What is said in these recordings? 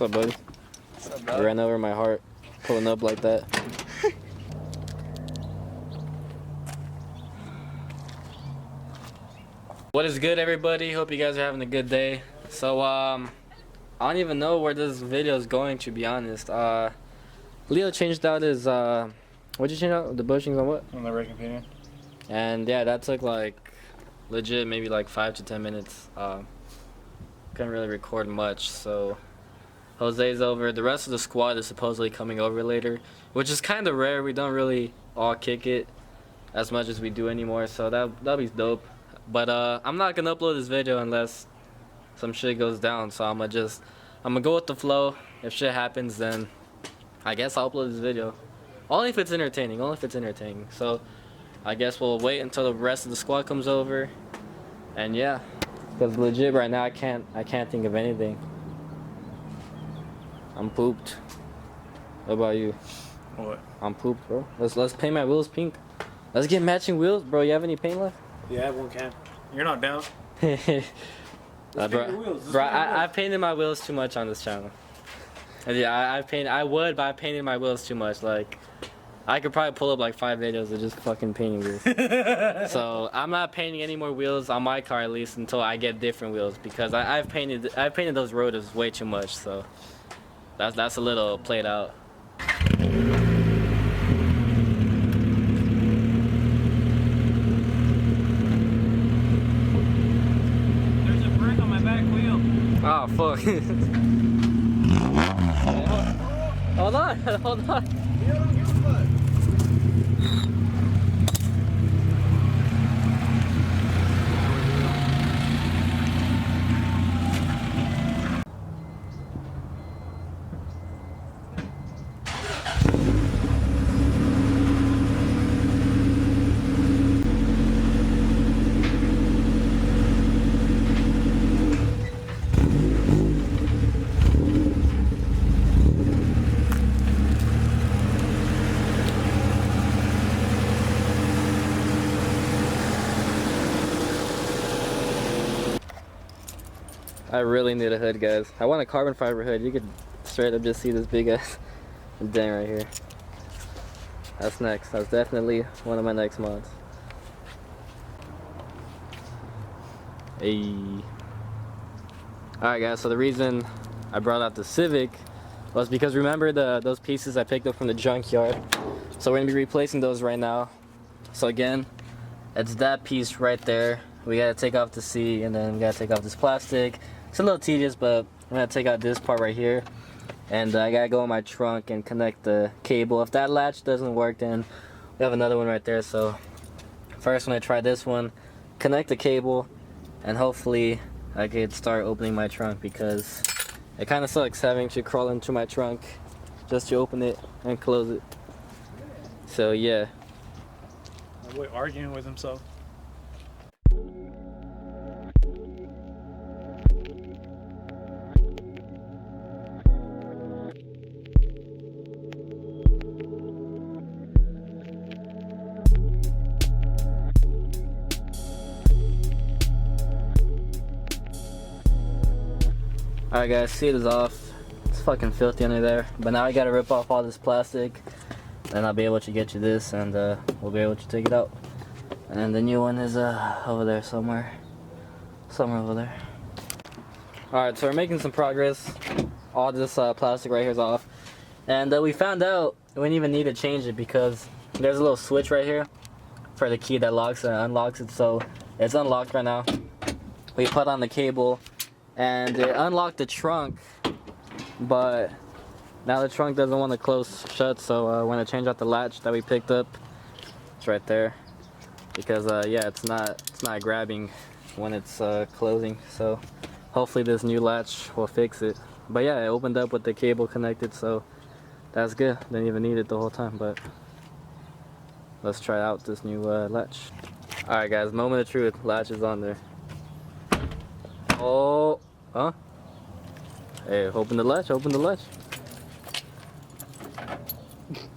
What's up, buddy? What's up, dog? I ran over my heart, pulling up like that. What is good, everybody? Hope you guys are having a good day. So, I don't even know where this video is going, to be honest. Leo changed out his, what'd you change out? The bushings on what? On the rear companion. And yeah, that took like, legit, maybe like 5 to 10 minutes. Couldn't really record much, so Jose's over. The rest of the squad is supposedly coming over later, which is kind of rare. We don't really all kick it as much as we do anymore, so that'll be dope. But I'm not gonna upload this video unless some shit goes down, so I'm gonna go with the flow. If shit happens, then I guess I'll upload this video. Only if it's entertaining, So I guess we'll wait until the rest of the squad comes over, and yeah, because legit right now I can't think of anything. I'm pooped. What about you? What? I'm pooped, bro. Let's paint my wheels pink. Let's get matching wheels, bro. You have any paint left? Yeah, I have one can. You're not down. Bro, I painted my wheels too much on this channel. And yeah, I would, but I painted my wheels too much. Like, I could probably pull up like 5 videos of just fucking painting wheels. So I'm not painting any more wheels on my car, at least until I get different wheels, because I've painted those rotors way too much. So that's a little played out. There's a brick on my back wheel. Oh fuck. Hold on. Yeah, don't give a fuck. I really need a hood, guys. I want a carbon fiber hood. You could straight up just see this big ass dent right here. That's next. That's definitely one of my next mods. Hey. Alright guys, so the reason I brought out the Civic was because remember those pieces I picked up from the junkyard. So we're gonna be replacing those right now. So again, it's that piece right there. We gotta take off the seat, and then we gotta take off this plastic. It's a little tedious, but I'm gonna take out this part right here, and I gotta go in my trunk and connect the cable. If that latch doesn't work, then we have another one right there. So first I'm gonna try this one, connect the cable, and hopefully I could start opening my trunk, because it kind of sucks having to crawl into my trunk just to open it and close it. So yeah. My boy arguing with himself. Alright guys, seat is off. It's fucking filthy under there. But now I gotta rip off all this plastic, and I'll be able to get you this, and we'll be able to take it out. And the new one is over there somewhere. Somewhere over there. Alright, so we're making some progress. All this plastic right here is off. And we found out we didn't even need to change it, because there's a little switch right here for the key that locks and unlocks it. So it's unlocked right now. We put on the cable, and it unlocked the trunk, but now the trunk doesn't want to close shut, so we're going to change out the latch that we picked up. It's right there, because yeah, it's not grabbing when it's closing, so hopefully this new latch will fix it. But yeah, it opened up with the cable connected, so that's good. Didn't even need it the whole time, but let's try out this new latch. Alright guys, moment of truth, latch is on there. Oh, huh? Hey, open the latch, open the latch.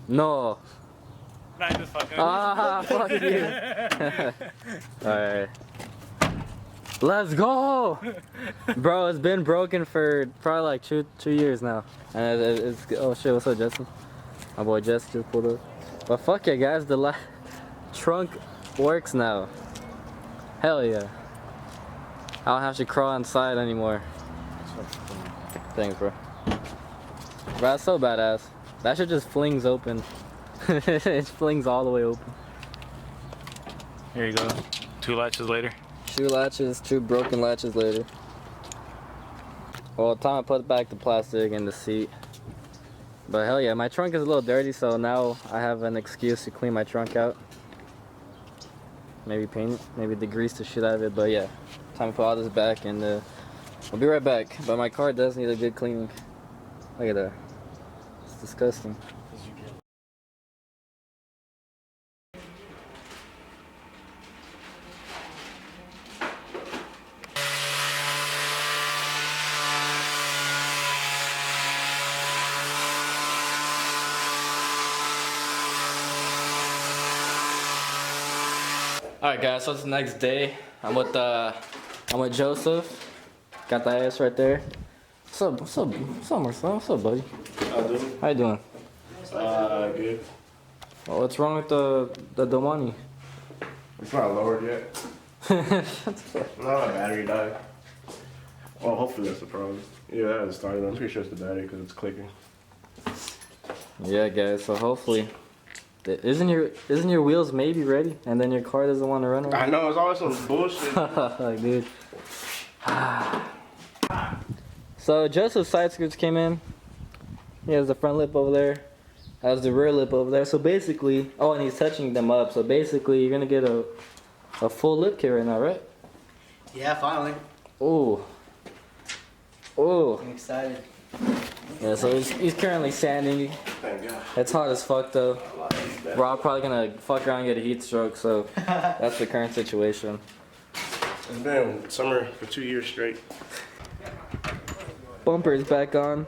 No. Nah, just fucking. Ah, fuck you. Alright. Let's go! Bro, it's been broken for probably like two years now. And it's oh shit, what's up, Justin? My boy Jess just pulled up. But fuck it, guys, the trunk works now. Hell yeah. I don't have to crawl inside anymore. Thanks, bro. Bro, that's so badass. That shit just flings open. It flings all the way open. Here you go. 2 latches later. 2 latches, 2 broken latches later. Well, time to put back the plastic in the seat. But hell yeah, my trunk is a little dirty, so now I have an excuse to clean my trunk out. Maybe paint it, maybe degrease the shit out of it, but yeah. Time to put all this back and we'll be right back. But my car does need a good cleaning. Look at that. It's disgusting. Alright guys, so it's the next day. I'm with Joseph. Got the ass right there. What's up, Marcel? What's up, buddy? How you doing? Good. Well, what's wrong with the Domani? It's not lowered yet. No, my battery died. Well, hopefully that's the problem. Yeah, that has started. I'm pretty sure it's the battery because it's clicking. Yeah, guys. So hopefully, isn't your wheels maybe ready, and then your car doesn't want to run right? I know, it's always some bullshit. Dude. So Joseph's side skirts came in. He has the front lip over there. Has the rear lip over there. So basically, oh, and he's touching them up. So basically, you're gonna get a full lip kit right now, right? Yeah, finally. Ooh. Ooh. I'm excited. Yeah, so he's currently sanding. Thank God. It's hot as fuck though. We're all probably gonna fuck around and get a heat stroke, so that's the current situation. It's been summer for 2 years straight. Bumper is back on.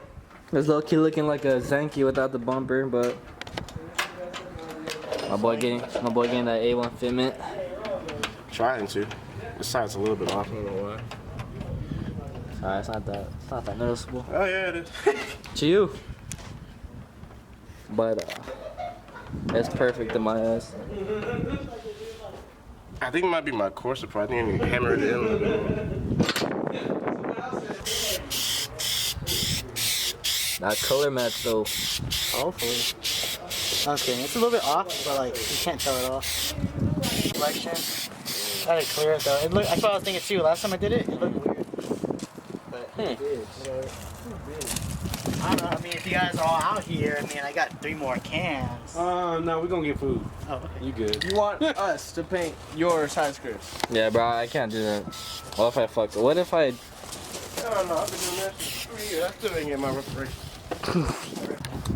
It's low-key looking like a Zenki without the bumper, but my boy getting that A1 fitment. Trying to. This side's a little bit off, I don't know why. Alright, it's not that noticeable. Oh yeah, it is. To you. But it's perfect in my eyes. I think it might be my core supply. I think I need to hammer it in a little bit. That color match though. Hopefully. Okay, it's a little bit off, but like you can't tell it off. Reflection. I had to clear it though. That's what I was thinking too. Last time I did it, it looked weird. But it did. I don't know. I mean, if you guys are all out here, I mean, I got 3 more cans. No, we're gonna get food. Oh, okay. You good? You want us to paint your side skirts? Yeah, bro, I can't do that. What if I fucked? What if I? I don't know, I've been doing that for 3 years. I still didn't get my reparation.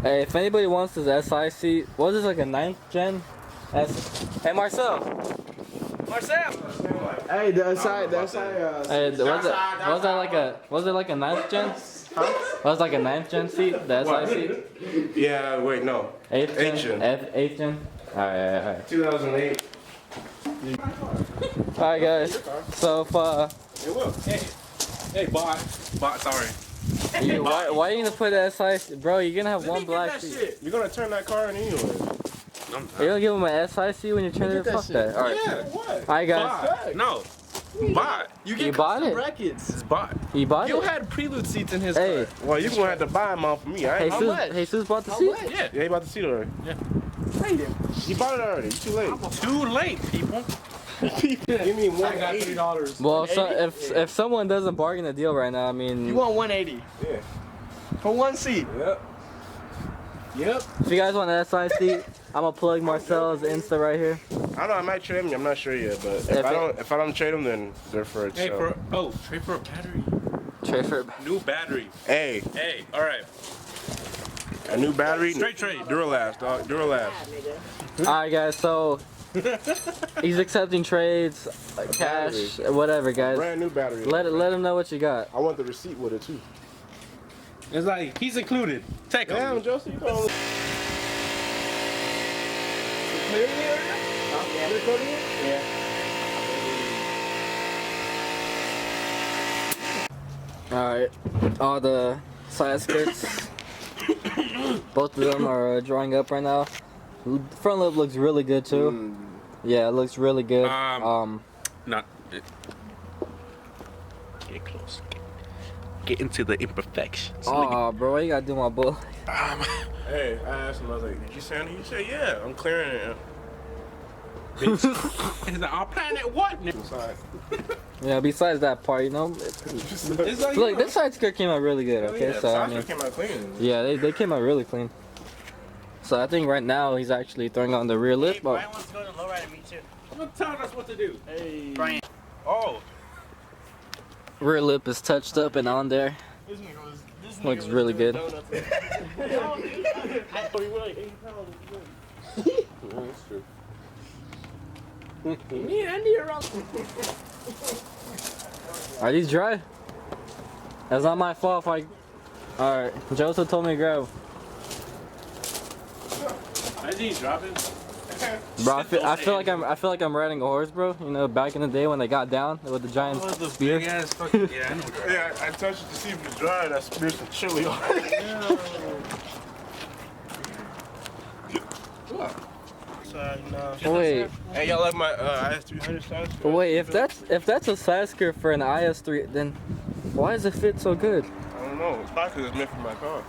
Hey, if anybody wants this SI seat, what is this, like a 9th gen? Hey, Marcel. Hey, the side, Hey, was it like a 9th gen? Huh? Was it like a 9th gen seat? The SI seat? Yeah, wait, no. 8th gen? 8th gen. 8th gen? Alright. 2008. Alright, guys. So if It will. Hey, bot, sorry. why are you gonna put the SI? Bro, you're gonna have one black seat. You're gonna turn that car in anyway. You're gonna give him an SI seat when you're turning it? Fuck that. Alright. Yeah, what? Alright, guys. Bot. No. Bot. You You get bought custom it? brackets. It's bot. You bought You it? had prelude seats in his Hey, car. Well, you're gonna have to buy them off of me. I ain't. Jesus bought the seat? Yeah. Yeah, he bought the seat already. He bought it already. You too late. Too late, people. Give me I got $180. $3. Well, so if someone doesn't bargain a deal right now, I mean, You want 180 Yeah. for one seat. Yep. if you guys want an SI seat, I'm gonna plug Marcel's Insta right here. I don't know. I might trade him. I'm not sure yet, but if I don't trade him, then they're for it. Hey, So. trade for a battery. Trade for New battery. Hey, All right. a new battery. Straight trade. Duralast, dog. Duralast. Alright, guys, so he's accepting trades, cash, whatever, guys. Brand new battery. Let him know what you got. I want the receipt with it too. It's like he's included. Take him. Damn, Josie, you don't. Yeah. Alright, all the side skirts, both of them are drawing up right now. The front lip looks really good too. Yeah, it looks really good. Not. Get close. Get into the imperfections. Oh, bro, why you gotta do my bull? Hey, I asked him, I was like, did you sand it? He said, yeah, I'm clearing it. It's like, our planet what? Inside. Yeah, besides that part, you know. It's like, Look, this side skirt came out really good, okay? Yeah, So, I the mean, came out clean. yeah, they came out really clean. So, I think right now he's actually throwing on the rear lip. Hey, Oh, Brian wants to go to lowrider, me too. Don't tell us what to do. Hey. Brian. Oh. rear lip is touched up and on there. This nigga was Looks really good. donuts. That's true. Are these dry? That's not my fault if I... Alright, Joseph told me to grab. Is he dropping? Bro, I feel like I'm riding a horse, bro. You know, back in the day when they got down with the giant spear. Big ass fucking. Yeah, I know. Yeah, I touched it to see if it's dry. That spear's some chili on it. Wait, Hey, y'all like my IS300 size? wait. If that's a size skirt for an IS3, then why does it fit so good? I don't know. It's probably 'cause it's meant for my car.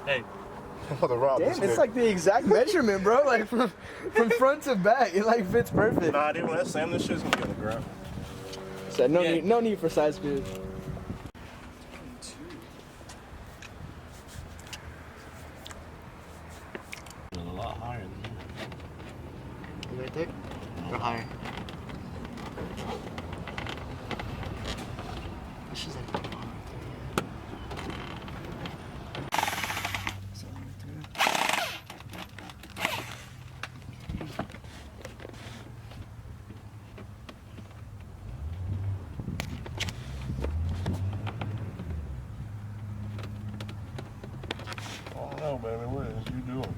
Hey. For the rob. Damn, it's like the exact measurement, bro. Like from front to back, it like fits perfect. Nah, dude, when I slam this shit's gonna be on the ground. So no need for side screws. A lot higher than that. You right there? Or higher? This is like Oh no, baby, what is you doing?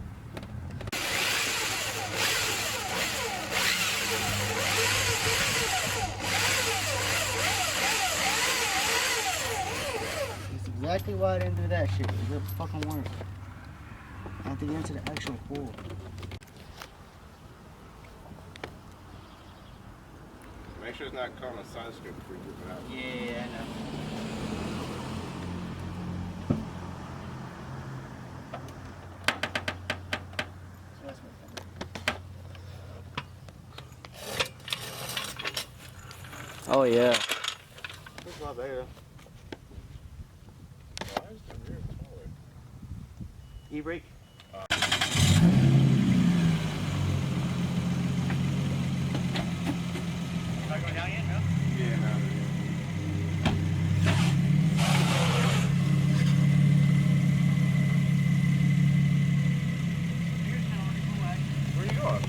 That's exactly why I didn't do that shit. It didn't fucking work. I have to get into the actual pool. Make sure it's not caught on a side script before you get it out. Yeah, I know. Oh yeah. It's not there. Why is the rear taller? E-brake? Not going down yet, no? Yeah, no. Where you going?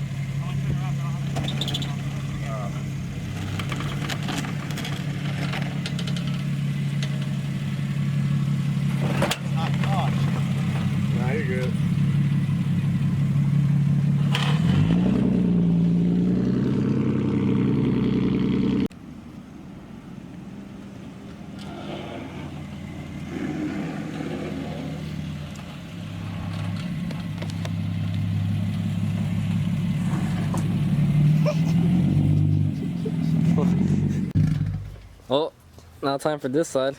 Nah, you're good. Well, now time for this side.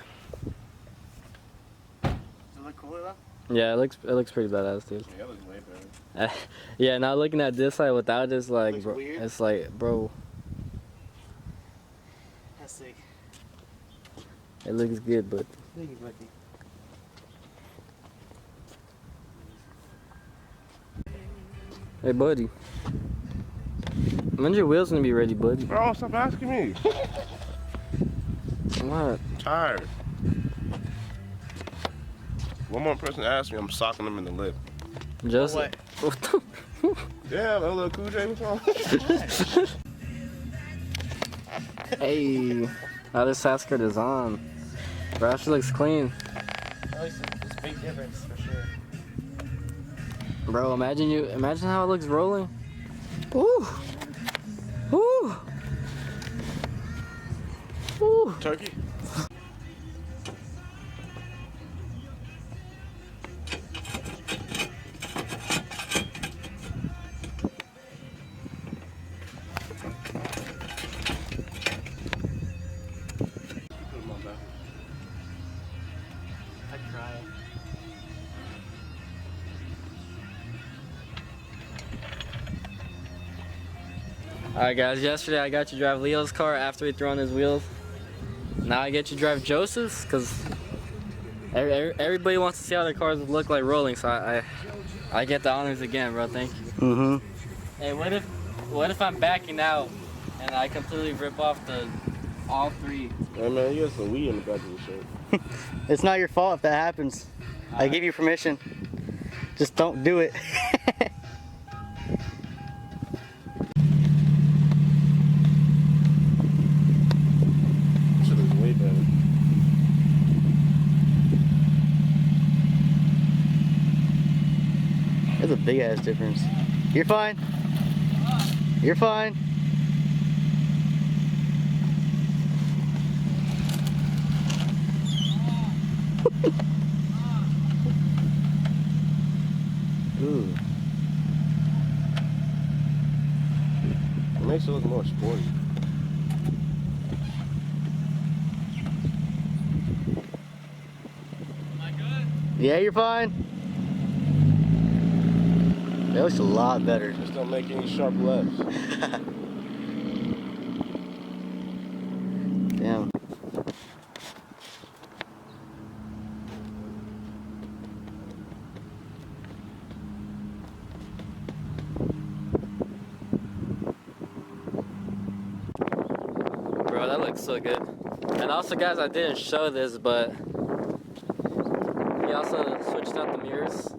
Does it look cooler though? Yeah, it looks pretty badass, dude. Yeah, that looks way better. Yeah, now looking at this side without this, like, Looks bro, weird. it's like, bro, That's sick. it looks good, but Thank you, buddy. hey, buddy, when's your wheels gonna be ready, buddy? Bro, stop asking me. What? I'm tired. One more person asks me, I'm socking them in the lip. Joseph. Yeah, that little Cool J was on. Hey, now this hat skirt is on. Bro, that shit looks clean. There's a big difference for sure. Bro, imagine how it looks rolling. Ooh. Ooh. Ooh. Turkey? Alright guys, yesterday I got you drive Leo's car after he threw on his wheels. Now I get you drive Joseph's, because everybody wants to see how their cars look like rolling, so I get the honors again, bro. Thank you. Mm-hmm. Hey, what if I'm backing out and I completely rip off all three? Hey man, you got some weed in the back of your shirt. It's not your fault if that happens. I give you permission. Just don't do it. Shit is way better. There's a big ass difference. You're fine. You're fine. Ooh. It makes it look more sporty. Yeah, you're fine. That looks a lot better. Just don't make any sharp lefts. Damn. Bro, that looks so good. And also guys, I didn't show this, but he also switched out the mirrors.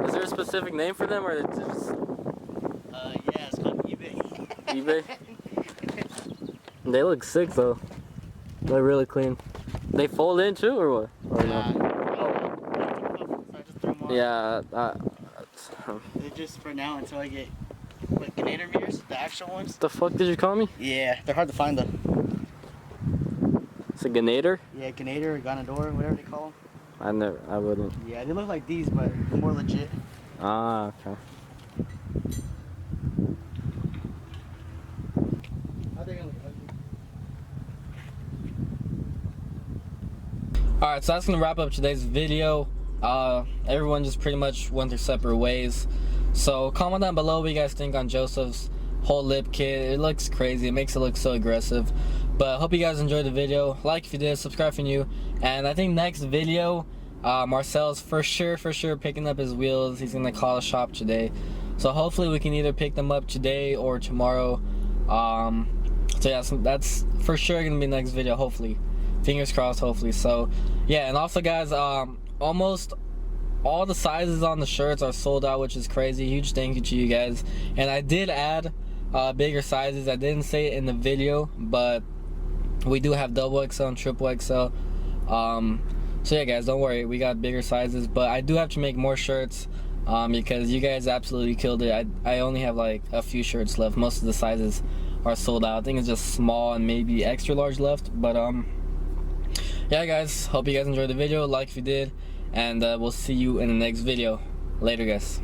Is there a specific name for them, or is it just Yeah, it's called eBay. eBay? They look sick though. They're really clean. They fold in too, or what? Or no? Yeah. They're just for now until I get like Ganator mirrors, the actual ones. What the fuck did you call me? Yeah, they're hard to find though. It's a Ganator? Yeah, Ganator or Ganador, whatever they call them. I wouldn't. Yeah, they look like these, but more legit. Ah, okay. Alright, so that's gonna wrap up today's video. Everyone just pretty much went their separate ways. So comment down below what you guys think on Joseph's whole lip kit. It looks crazy. It makes it look so aggressive. But I hope you guys enjoyed the video. Like if you did, subscribe if you're new. And I think next video, Marcel's for sure picking up his wheels. He's gonna call a shop today. So hopefully we can either pick them up today or tomorrow. So yeah, so that's for sure gonna be next video, hopefully. Fingers crossed, hopefully. So yeah, and also guys, almost all the sizes on the shirts are sold out, which is crazy. Huge thank you to you guys. And I did add bigger sizes. I didn't say it in the video, but we do have double XL and triple XL. So yeah guys, don't worry, we got bigger sizes, but I do have to make more shirts because you guys absolutely killed it. I only have like a few shirts left. Most of the sizes are sold out. I think it's just small and maybe extra large left, but yeah guys, hope you guys enjoyed the video. Like if you did, and we'll see you in the next video. Later guys.